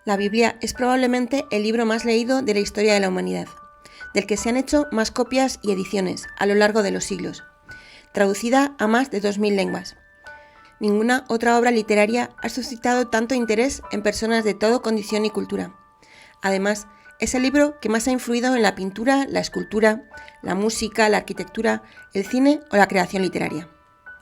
La Biblia es probablemente el libro más leído de la historia de la humanidad, del que se han hecho más copias y ediciones a lo largo de los siglos, traducida a más de 2000 lenguas. Ninguna otra obra literaria ha suscitado tanto interés en personas de toda condición y cultura. Además, es el libro que más ha influido en la pintura, la escultura, la música, la arquitectura, el cine o la creación literaria.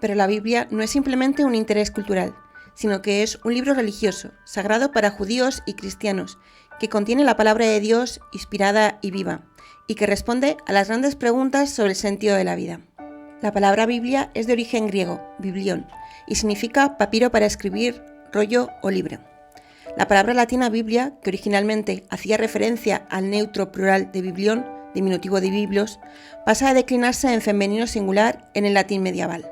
Pero la Biblia no es simplemente un interés cultural, sino que es un libro religioso, sagrado para judíos y cristianos, que contiene la palabra de Dios inspirada y viva, y que responde a las grandes preguntas sobre el sentido de la vida. La palabra Biblia es de origen griego, biblión, y significa papiro para escribir, rollo o libro. La palabra latina Biblia, que originalmente hacía referencia al neutro plural de biblión, diminutivo de biblos, pasa a declinarse en femenino singular en el latín medieval.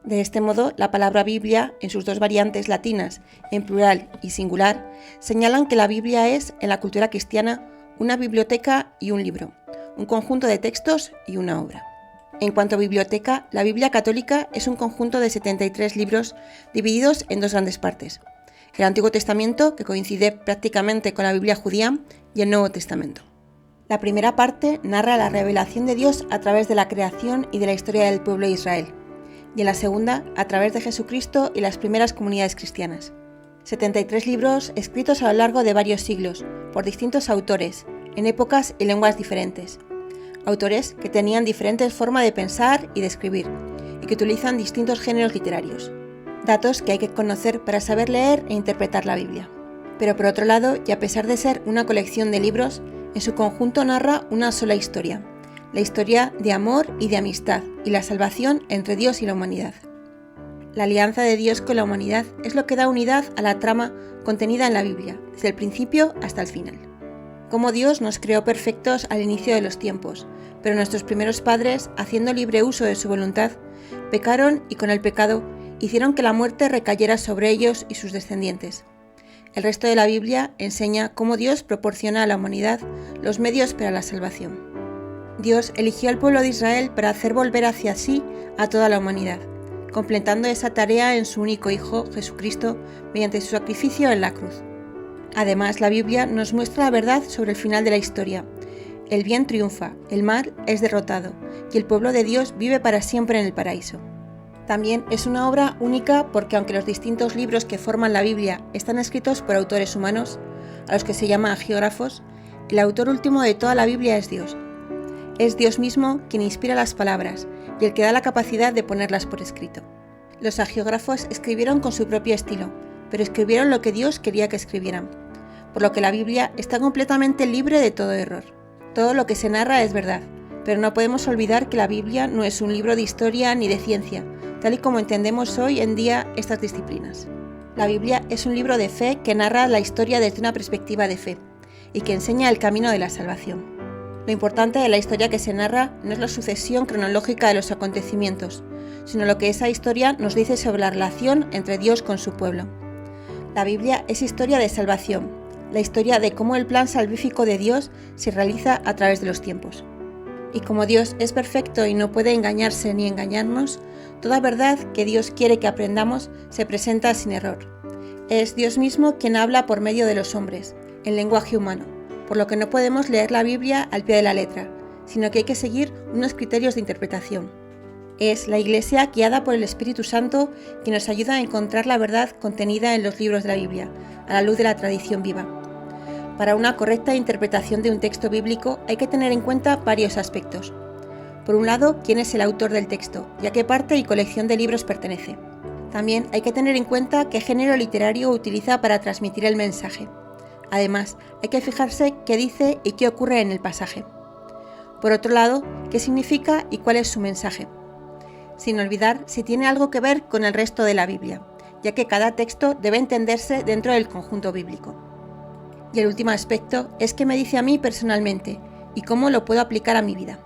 De este modo, la palabra Biblia, en sus dos variantes latinas, en plural y singular, señalan que la Biblia es, en la cultura cristiana, una biblioteca y un libro, un conjunto de textos y una obra. En cuanto a biblioteca, la Biblia católica es un conjunto de 73 libros divididos en dos grandes partes: el Antiguo Testamento, que coincide prácticamente con la Biblia judía, y el Nuevo Testamento. La primera parte narra la revelación de Dios a través de la creación y de la historia del pueblo de Israel, y en la segunda, a través de Jesucristo y las primeras comunidades cristianas. 73 libros escritos a lo largo de varios siglos, por distintos autores, en épocas y lenguas diferentes. Autores que tenían diferentes formas de pensar y de escribir, y que utilizan distintos géneros literarios. Datos que hay que conocer para saber leer e interpretar la Biblia. Pero por otro lado, y a pesar de ser una colección de libros, en su conjunto narra una sola historia: la historia de amor y de amistad, y la salvación entre Dios y la humanidad. La alianza de Dios con la humanidad es lo que da unidad a la trama contenida en la Biblia, desde el principio hasta el final. Cómo Dios nos creó perfectos al inicio de los tiempos, pero nuestros primeros padres, haciendo libre uso de su voluntad, pecaron y con el pecado hicieron que la muerte recayera sobre ellos y sus descendientes. El resto de la Biblia enseña cómo Dios proporciona a la humanidad los medios para la salvación. Dios eligió al pueblo de Israel para hacer volver hacia sí a toda la humanidad, completando esa tarea en su único Hijo, Jesucristo, mediante su sacrificio en la cruz. Además, la Biblia nos muestra la verdad sobre el final de la historia. El bien triunfa, el mal es derrotado, y el pueblo de Dios vive para siempre en el paraíso. También es una obra única porque, aunque los distintos libros que forman la Biblia están escritos por autores humanos, a los que se llama agiógrafos, el autor último de toda la Biblia es Dios. Es Dios mismo quien inspira las palabras y el que da la capacidad de ponerlas por escrito. Los agiógrafos escribieron con su propio estilo, pero escribieron lo que Dios quería que escribieran, por lo que la Biblia está completamente libre de todo error. Todo lo que se narra es verdad, pero no podemos olvidar que la Biblia no es un libro de historia ni de ciencia, tal y como entendemos hoy en día estas disciplinas. La Biblia es un libro de fe que narra la historia desde una perspectiva de fe y que enseña el camino de la salvación. Lo importante de la historia que se narra no es la sucesión cronológica de los acontecimientos, sino lo que esa historia nos dice sobre la relación entre Dios con su pueblo. La Biblia es historia de salvación, la historia de cómo el plan salvífico de Dios se realiza a través de los tiempos. Y como Dios es perfecto y no puede engañarse ni engañarnos, toda verdad que Dios quiere que aprendamos se presenta sin error. Es Dios mismo quien habla por medio de los hombres, en lenguaje humano, por lo que no podemos leer la Biblia al pie de la letra, sino que hay que seguir unos criterios de interpretación. Es la Iglesia, guiada por el Espíritu Santo, quien nos ayuda a encontrar la verdad contenida en los libros de la Biblia, a la luz de la tradición viva. Para una correcta interpretación de un texto bíblico hay que tener en cuenta varios aspectos. Por un lado, quién es el autor del texto y a qué parte y colección de libros pertenece. También hay que tener en cuenta qué género literario utiliza para transmitir el mensaje. Además, hay que fijarse qué dice y qué ocurre en el pasaje. Por otro lado, qué significa y cuál es su mensaje. Sin olvidar si tiene algo que ver con el resto de la Biblia, ya que cada texto debe entenderse dentro del conjunto bíblico. Y el último aspecto es qué me dice a mí personalmente y cómo lo puedo aplicar a mi vida.